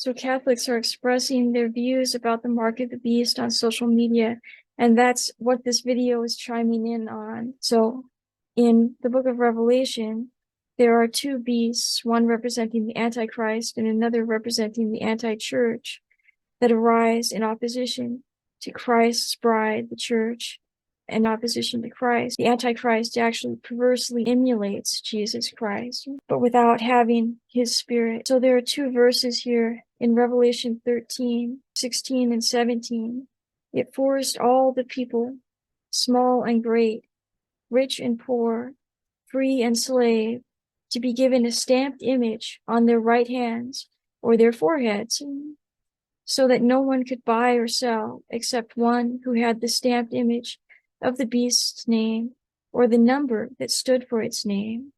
So Catholics are expressing their views about the mark of the beast on social media, and that's what this video is chiming in on. So in the book of Revelation, there are two beasts, one representing the Antichrist and another representing the anti-church, that arise in opposition to Christ's bride, the church, and opposition to Christ. The Antichrist actually perversely emulates Jesus Christ, but without having his spirit. So there are two verses here in Revelation 13, 16, and 17. It forced all the people, small and great, rich and poor, free and slave, to be given a stamped image on their right hands or their foreheads, so that no one could buy or sell except one who had the stamped image of the beast's name or the number that stood for its name.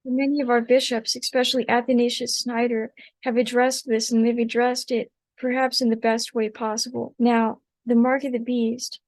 Many of our bishops, especially Athanasius Schneider, have addressed this, and they've addressed it perhaps in the best way possible. Now, the mark of the beast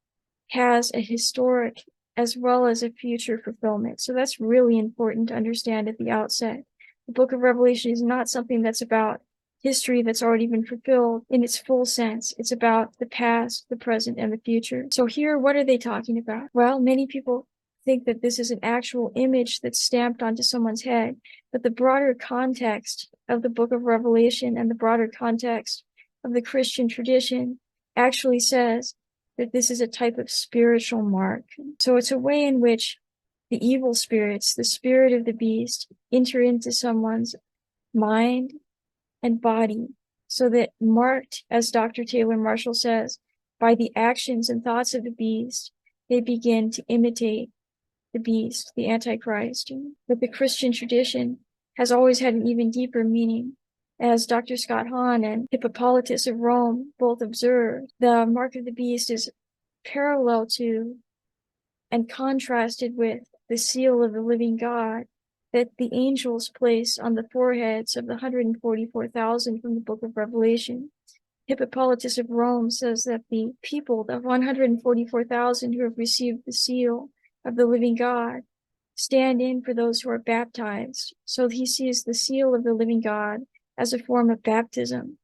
has a historic as well as a future fulfillment. So that's really important to understand at the outset. The book of Revelation is not something that's about history that's already been fulfilled in its full sense. It's about the past, the present, and the future. So here, what are they talking about? Well, many people think that this is an actual image that's stamped onto someone's head, but the broader context of the book of Revelation and the broader context of the Christian tradition actually says that this is a type of spiritual mark. So it's a way in which the evil spirits, the spirit of the beast, enter into someone's mind and body, so that marked, as Dr. Taylor Marshall says, by the actions and thoughts of the beast, they begin to imitate the beast, the Antichrist. But the Christian tradition has always had an even deeper meaning. As Dr. Scott Hahn and Hippolytus of Rome both observed, the mark of the beast is parallel to and contrasted with the seal of the living God that the angels place on the foreheads of the 144,000 from the book of Revelation. Hippolytus of Rome says that the people, the 144,000 who have received the seal of the living God, stand in for those who are baptized. So he sees the seal of the living God as a form of baptism.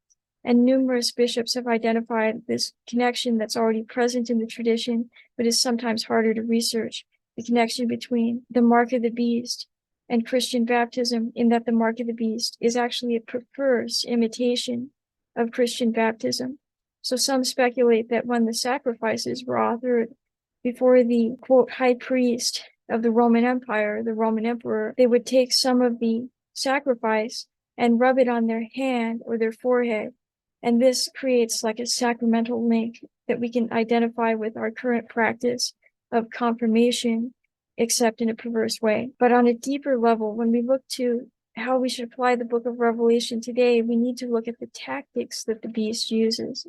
And numerous bishops have identified this connection that's already present in the tradition, but is sometimes harder to research, the connection between the mark of the beast and Christian baptism, in that the mark of the beast is actually a perverse imitation of Christian baptism. So some speculate that when the sacrifices were offered before the, quote, high priest of the Roman Empire, the Roman emperor, they would take some of the sacrifice and rub it on their hand or their forehead. And this creates like a sacramental link that we can identify with our current practice of confirmation, except in a perverse way. But on a deeper level, when we look to how we should apply the book of Revelation today, we need to look at the tactics that the beast uses.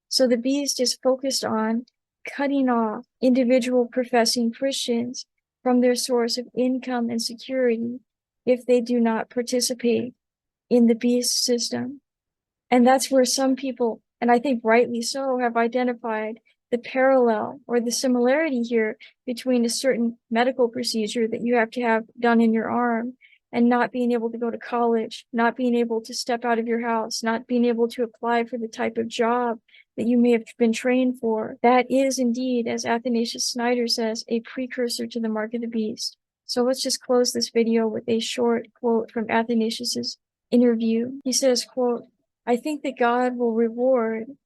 So the beast is focused on cutting off individual professing Christians from their source of income and security if they do not participate in the beast system. And that's where some people, and I think rightly so, have identified the parallel or the similarity here between a certain medical procedure that you have to have done in your arm and not being able to go to college, not being able to step out of your house, not being able to apply for the type of job that you may have been trained for. That is indeed, as Athanasius Schneider says, a precursor to the mark of the beast. So let's just close this video with a short quote from Athanasius's interview. He says, quote, "I think that God will reward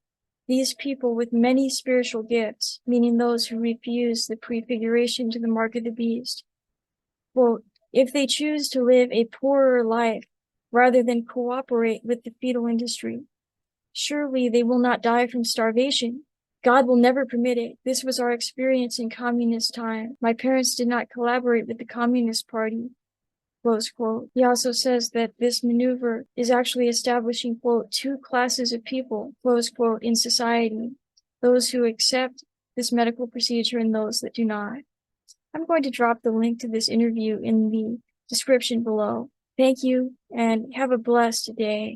these people with many spiritual gifts," meaning those who refuse the prefiguration to the mark of the beast. Quote, "if they choose to live a poorer life rather than cooperate with the fetal industry. Surely they will not die from starvation. God will never permit it. This was our experience in communist time. My parents did not collaborate with the Communist Party." Close quote. He also says that this maneuver is actually establishing, quote, two classes of people, close quote, in society, those who accept this medical procedure and those that do not. I'm going to drop the link to this interview in the description below. Thank you and have a blessed day.